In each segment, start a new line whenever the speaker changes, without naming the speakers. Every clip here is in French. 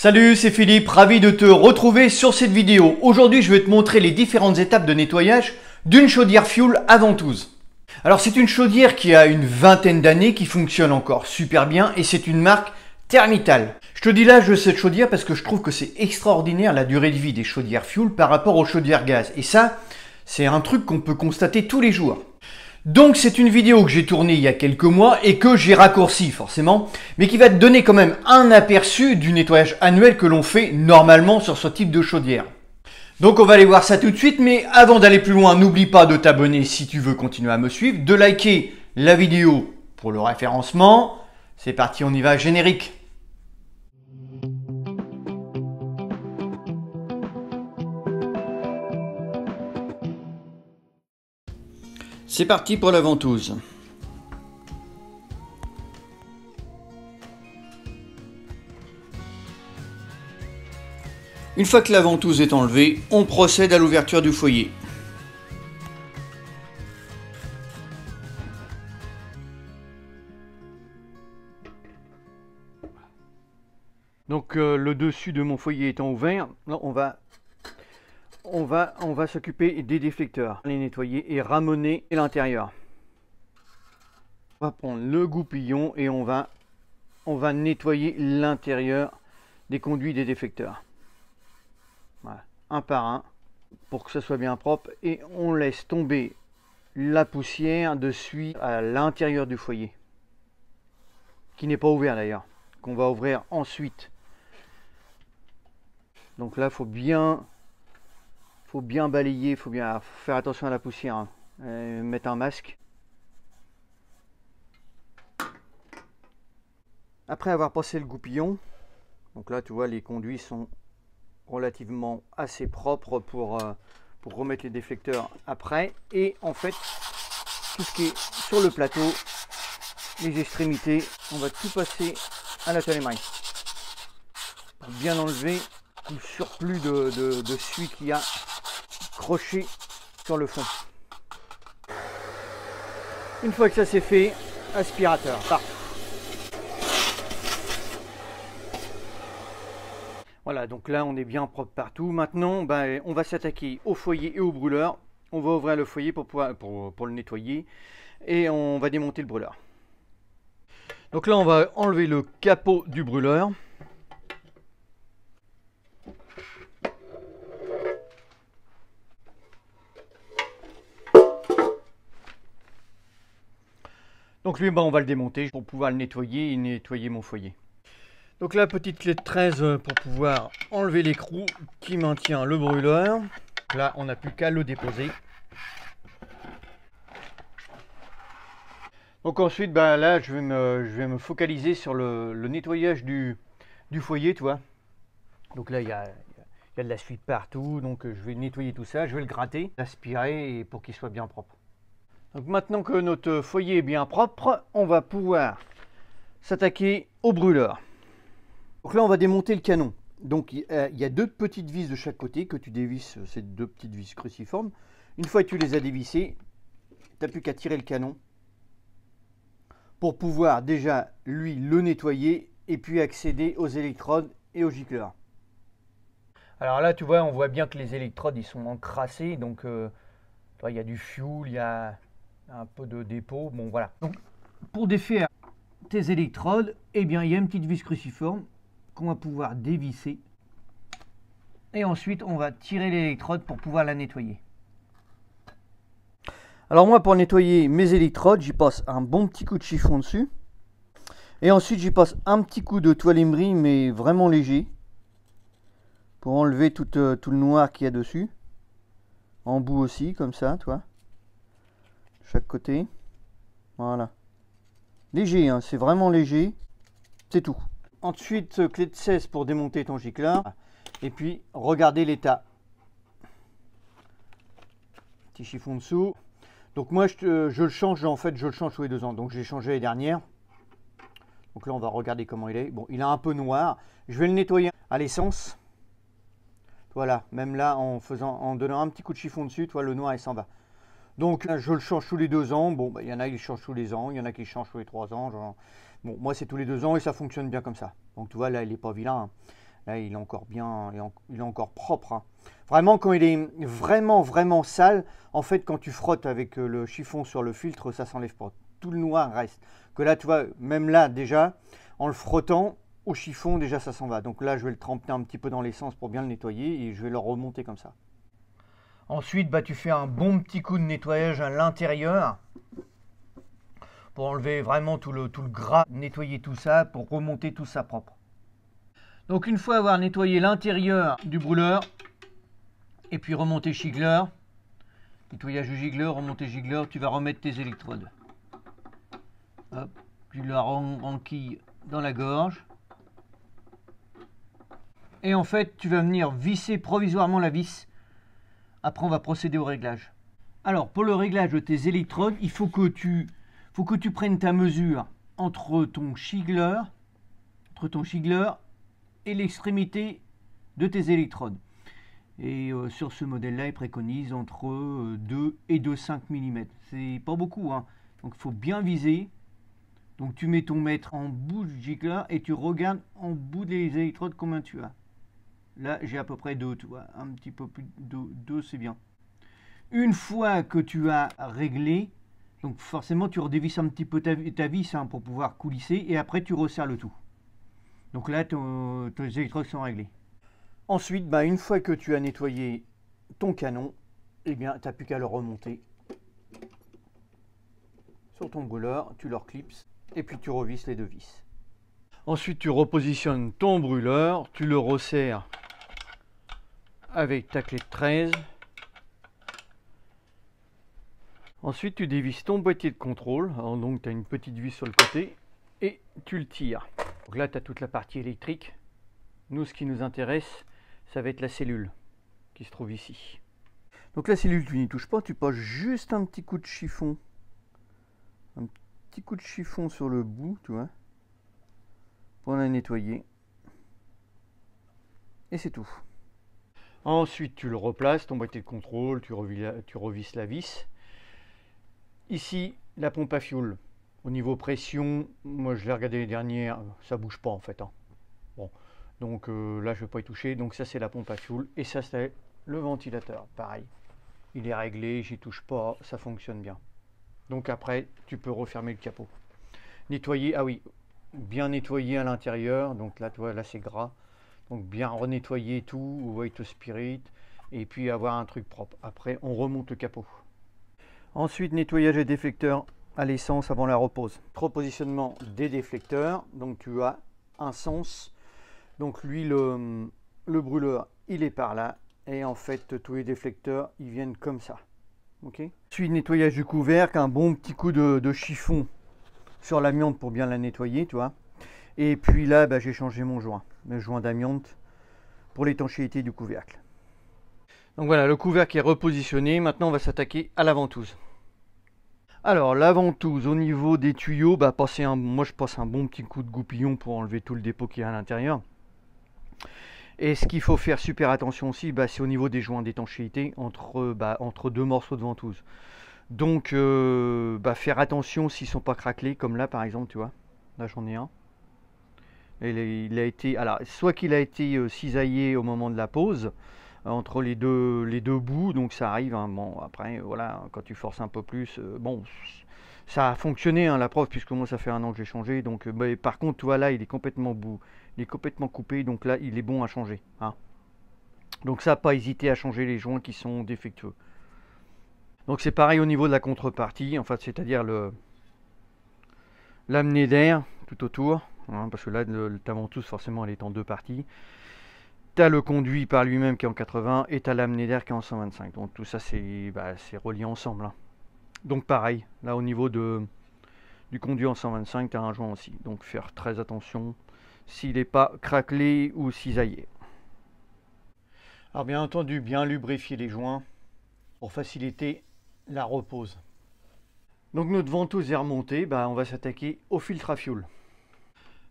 Salut, c'est Philippe, ravi de te retrouver sur cette vidéo. Aujourd'hui, je vais te montrer les différentes étapes de nettoyage d'une chaudière fuel à ventouse. Alors, c'est une chaudière qui a une vingtaine d'années, qui fonctionne encore super bien et c'est une marque Thermital. Je te dis l'âge de cette chaudière parce que je trouve que c'est extraordinaire la durée de vie des chaudières fuel par rapport aux chaudières gaz. Et ça, c'est un truc qu'on peut constater tous les jours. Donc c'est une vidéo que j'ai tournée il y a quelques mois et que j'ai raccourcie forcément, mais qui va te donner quand même un aperçu du nettoyage annuel que l'on fait normalement sur ce type de chaudière. Donc on va aller voir ça tout de suite, mais avant d'aller plus loin, n'oublie pas de t'abonner si tu veux continuer à me suivre, de liker la vidéo pour le référencement. C'est parti, on y va, générique. C'est parti pour la ventouse. Une fois que la ventouse est enlevée, on procède à l'ouverture du foyer. Donc le dessus de mon foyer étant ouvert, on va s'occuper des déflecteurs, les nettoyer et ramoner l'intérieur. On va prendre le goupillon et on va nettoyer l'intérieur des conduits des déflecteurs. Voilà, un par un pour que ça soit bien propre et on laisse tomber la poussière de suie à l'intérieur du foyer, qui n'est pas ouvert d'ailleurs, qu'on va ouvrir ensuite. Donc là, faut bien balayer, il faut bien faire attention à la poussière, hein. Mettre un masque. Après avoir passé le goupillon, donc là tu vois les conduits sont relativement assez propres pour remettre les déflecteurs après. Et en fait, tout ce qui est sur le plateau, les extrémités, on va tout passer à la toile pour bien enlever tout le surplus de suie qu'il y a croché sur le fond. Une fois que ça c'est fait, aspirateur, parfait. Voilà, donc là on est bien propre partout. Maintenant, on va s'attaquer au foyer et au brûleur. On va ouvrir le foyer pour le nettoyer et on va démonter le brûleur. Donc là on va enlever le capot du brûleur. Donc lui, on va le démonter pour pouvoir le nettoyer et nettoyer mon foyer. Donc la petite clé de 13 pour pouvoir enlever l'écrou qui maintient le brûleur. Là, on n'a plus qu'à le déposer. Donc ensuite, là, je vais me focaliser sur le nettoyage du foyer, tu vois. Donc là, il y a de la suie partout, donc je vais nettoyer tout ça, je vais le gratter, l'aspirer pour qu'il soit bien propre. Donc maintenant que notre foyer est bien propre, on va pouvoir s'attaquer au brûleur. Donc là, on va démonter le canon. Donc il y a deux petites vis de chaque côté que tu dévisses, ces deux petites vis cruciformes. Une fois que tu les as dévissées, tu n'as plus qu'à tirer le canon pour pouvoir déjà, lui, le nettoyer et puis accéder aux électrodes et aux gicleurs. Alors là, tu vois, on voit bien que les électrodes, ils sont encrassés. Donc, il y a du fuel, il y a un peu de dépôt, bon voilà. Donc pour défaire tes électrodes, eh bien il y a une petite vis cruciforme qu'on va pouvoir dévisser et ensuite on va tirer l'électrode pour pouvoir la nettoyer. Alors moi, pour nettoyer mes électrodes, j'y passe un bon petit coup de chiffon dessus et ensuite j'y passe un petit coup de toile emery, mais vraiment léger, pour enlever tout le noir qu'il y a dessus, en bout aussi, comme ça, tu vois, chaque côté. Voilà, léger, hein, c'est vraiment léger, c'est tout. Ensuite, clé de 16 pour démonter ton gicleur et puis regardez l'état, petit chiffon dessous. Donc moi je le change, en fait je le change tous les 2 ans, donc j'ai changé les dernières. Donc là on va regarder comment il est. Bon, il est un peu noir, je vais le nettoyer à l'essence. Voilà, même là en donnant un petit coup de chiffon dessus, tu vois, le noir il s'en va. Donc là, je le change tous les 2 ans. Bon, il y en a qui changent tous les ans, il y en a qui changent tous les 3 ans. Genre. Bon, moi c'est tous les 2 ans et ça fonctionne bien comme ça. Donc tu vois, là il n'est pas vilain, hein. Là, il est encore bien, il est encore propre, hein. Vraiment, quand il est vraiment sale, en fait, quand tu frottes avec le chiffon sur le filtre, ça s'enlève pas. Tout le noir reste. Que là, tu vois, même là, déjà, en le frottant au chiffon, déjà, ça s'en va. Donc là, je vais le tremper un petit peu dans l'essence pour bien le nettoyer et je vais le remonter comme ça. Ensuite, bah, tu fais un bon petit coup de nettoyage à l'intérieur pour enlever vraiment tout le gras, nettoyer tout ça, pour remonter tout ça propre. Donc une fois avoir nettoyé l'intérieur du brûleur, et puis remonter gicleur, nettoyage du gicleur, remonter gicleur, tu vas remettre tes électrodes. Hop, tu la renquilles dans la gorge. Et en fait, tu vas venir visser provisoirement la vis. Après, on va procéder au réglage. Alors, pour le réglage de tes électrodes, il faut que tu prennes ta mesure entre ton gicleur et l'extrémité de tes électrodes. Et sur ce modèle-là, il préconise entre 2 et 2,5 mm. C'est pas beaucoup, hein. Donc il faut bien viser. Donc tu mets ton mètre en bout du gicleur et tu regardes en bout des électrodes combien tu as. Là, j'ai à peu près 2, tu vois. Un petit peu plus de 2, c'est bien. Une fois que tu as réglé, donc forcément tu redévisses un petit peu ta vis, hein, pour pouvoir coulisser, et après tu resserres le tout. Donc là, tes électrodes sont réglées. Ensuite, bah, une fois que tu as nettoyé ton canon, eh bien, tu n'as plus qu'à le remonter sur ton brûleur, tu le reclipses et puis tu revisses les deux vis. Ensuite, tu repositionnes ton brûleur, tu le resserres avec ta clé de 13. Ensuite, tu dévisses ton boîtier de contrôle. Alors, donc, tu as une petite vis sur le côté et tu le tires. Donc là, tu as toute la partie électrique. Nous, ce qui nous intéresse, ça va être la cellule qui se trouve ici. Donc la cellule, tu n'y touches pas, tu passes juste un petit coup de chiffon. Un petit coup de chiffon sur le bout, tu vois, pour la nettoyer. Et c'est tout. Ensuite, tu le replaces, ton boîtier de contrôle, tu revisses la vis. Ici, la pompe à fioul. Au niveau pression, moi je l'ai regardé les dernières, ça bouge pas en fait, hein. Bon, donc là je ne vais pas y toucher. Donc ça c'est la pompe à fioul et ça c'est le ventilateur. Pareil, il est réglé, j'y touche pas, ça fonctionne bien. Donc après tu peux refermer le capot. Nettoyer, ah oui, bien nettoyer à l'intérieur. Donc là tu vois, là c'est gras. Donc bien renettoyer tout, white spirit, et puis avoir un truc propre. Après on remonte le capot. Ensuite, nettoyage des déflecteurs à l'essence avant la repose. Repositionnement des déflecteurs. Donc tu as un sens. Donc lui, le brûleur, il est par là. Et en fait, tous les déflecteurs, ils viennent comme ça. Ok. Ensuite, nettoyage du couvercle, un bon petit coup de chiffon sur l'amiante pour bien la nettoyer, tu vois. Et puis là, bah, j'ai changé mon joint d'amiante pour l'étanchéité du couvercle. Donc voilà, le couvercle est repositionné. Maintenant, on va s'attaquer à la ventouse. Alors, la ventouse, au niveau des tuyaux, bah, moi je passe un bon petit coup de goupillon pour enlever tout le dépôt qu'il y a à l'intérieur. Et ce qu'il faut faire super attention aussi, bah, c'est au niveau des joints d'étanchéité entre deux morceaux de ventouse. Donc, faire attention s'ils ne sont pas craquelés, comme là par exemple, tu vois. Là j'en ai un. Il a été, alors, soit qu'il a été cisaillé au moment de la pose, entre les deux bouts, donc ça arrive, hein. Bon, après voilà, quand tu forces un peu plus, bon, ça a fonctionné, hein, la preuve, puisque moi ça fait 1 an que j'ai changé. Donc par contre, tu vois, là il est complètement coupé, donc là il est bon à changer, hein. Donc ça, pas hésiter à changer les joints qui sont défectueux. Donc c'est pareil au niveau de la contrepartie, en fait, c'est-à-dire l'amener d'air tout autour, hein, parce que là ta ventouse forcément elle est en 2 parties. Tu as le conduit par lui-même qui est en 80 et tu as l'amener d'air qui est en 125. Donc tout ça c'est relié ensemble, hein. Donc pareil, là au niveau du conduit en 125, tu as un joint aussi. Donc faire très attention s'il n'est pas craquelé ou cisaillé. Alors bien entendu, bien lubrifier les joints pour faciliter la repose. Donc notre ventouse est remontée, on va s'attaquer au filtre à fioul.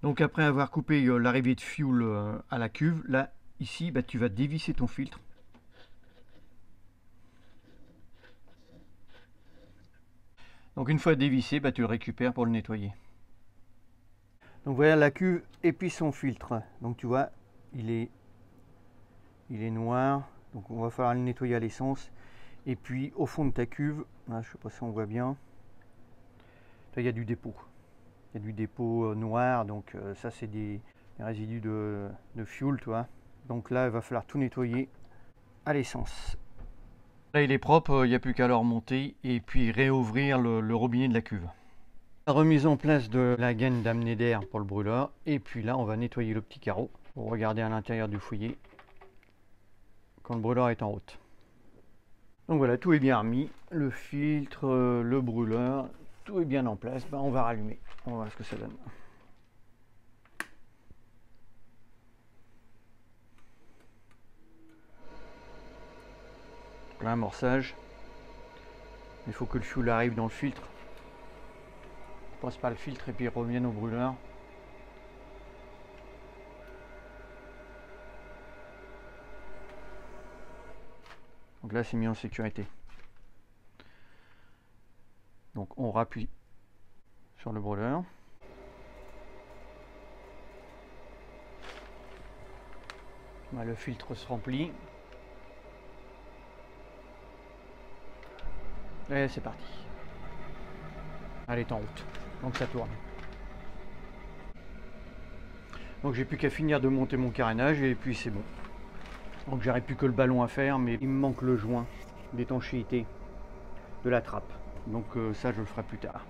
Donc après avoir coupé l'arrivée de fioul à la cuve, là ici tu vas dévisser ton filtre. Donc une fois dévissé, tu le récupères pour le nettoyer. Donc voilà la cuve et puis son filtre. Donc tu vois, il est noir, donc on va falloir le nettoyer à l'essence. Et puis au fond de ta cuve, là, je sais pas si on voit bien, là il y a du dépôt. Il y a du dépôt noir, donc ça c'est des résidus de fuel, tu vois. Donc là il va falloir tout nettoyer à l'essence. Là il est propre, il n'y a plus qu'à le remonter et puis réouvrir le robinet de la cuve. La remise en place de la gaine d'amener d'air pour le brûleur, et puis là on va nettoyer le petit carreau pour regarder à l'intérieur du foyer quand le brûleur est en route. Donc voilà, tout est bien remis, le filtre, le brûleur, tout est bien en place. Ben, on va rallumer, on va voir ce que ça donne. Plein amorçage. Il faut que le fuel arrive dans le filtre. Passe par le filtre et puis il revienne au brûleur. Donc là c'est mis en sécurité. Donc on rappuie sur le brûleur. Là, le filtre se remplit. Et c'est parti. Elle est en route. Donc ça tourne. Donc j'ai plus qu'à finir de monter mon carénage et puis c'est bon. Donc j'aurais plus que le ballon à faire, mais il me manque le joint d'étanchéité de la trappe. Donc ça je le ferai plus tard.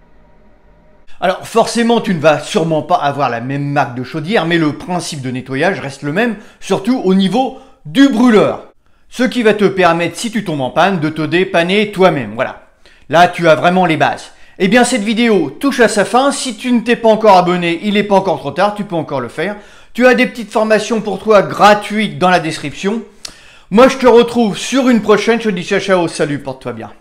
Alors forcément tu ne vas sûrement pas avoir la même marque de chaudière, mais le principe de nettoyage reste le même, surtout au niveau du brûleur. Ce qui va te permettre, si tu tombes en panne, de te dépanner toi-même. Voilà. Là tu as vraiment les bases. Eh bien cette vidéo touche à sa fin. Si tu ne t'es pas encore abonné, il n'est pas encore trop tard, tu peux encore le faire. Tu as des petites formations pour toi gratuites dans la description. Moi je te retrouve sur une prochaine, je te dis ciao ciao, salut, porte-toi bien.